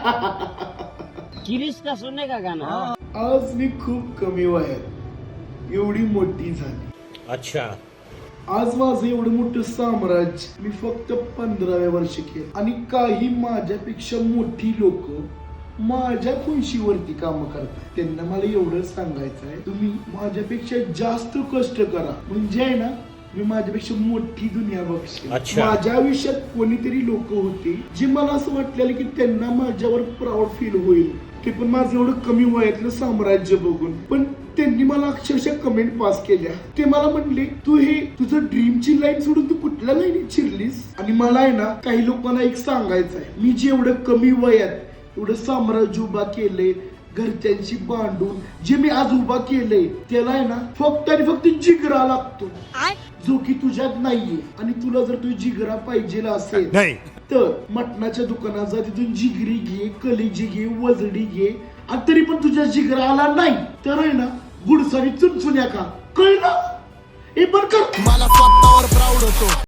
किरीस का सुनने का गाना. आज मी खूप कमी वयात एवढी मोठी झाली. अच्छा. आज माझं एवढं मोठं साम्राज्य मी फक्त 15व्या वर्षी केलं आणि काही माझ्यापेक्षा मोठी लोक माझ्या खुर्चीवरती काम करतात. त्यांना मला एवढं सांगायचं आहे, तुम्ही माझ्यापेक्षा जास्त कष्ट करा, म्हणजे आहे ना मी माझ्यापेक्षा मोठी दुनिया बघशील. माझ्या आयुष्यात कोणीतरी लोक होते जे मला असं वाटलेलं की त्यांना माझ्यावर प्राऊड फील होईल, ते पण माझं एवढं कमी वयातलं साम्राज्य बघून. पण त्यांनी मला अक्षरशः कमेंट पास केल्या. ते मला म्हणले, तू हे तुझं ड्रीमची लाईन सोडून तू कुठल्या लाईनीत शिरलीस. आणि मला आहे ना काही लोकांना एक सांगायचं आहे, मी जे एवढं कमी वयात एवढं साम्राज्य उभा केलंय, घरच्यांशी बांधून जे मी आज उभा केलंय, त्याला आहे ना फक्त आणि फक्त जिगरा लागतो, जो की तुझ्यात नाहीये. आणि तुला जर तू जिगरा पाहिजे असेल तर मटणाच्या दुकानात जा, तिथून जिगरी घे, कलेजी घे, वजडी घे. आणि तरी पण तुझ्या जिगरा आला नाही तर आहे ना गुडसारी चुनचुन्या का, कळलं? हे बरं कर. मला स्वतःवर प्राऊड होतो.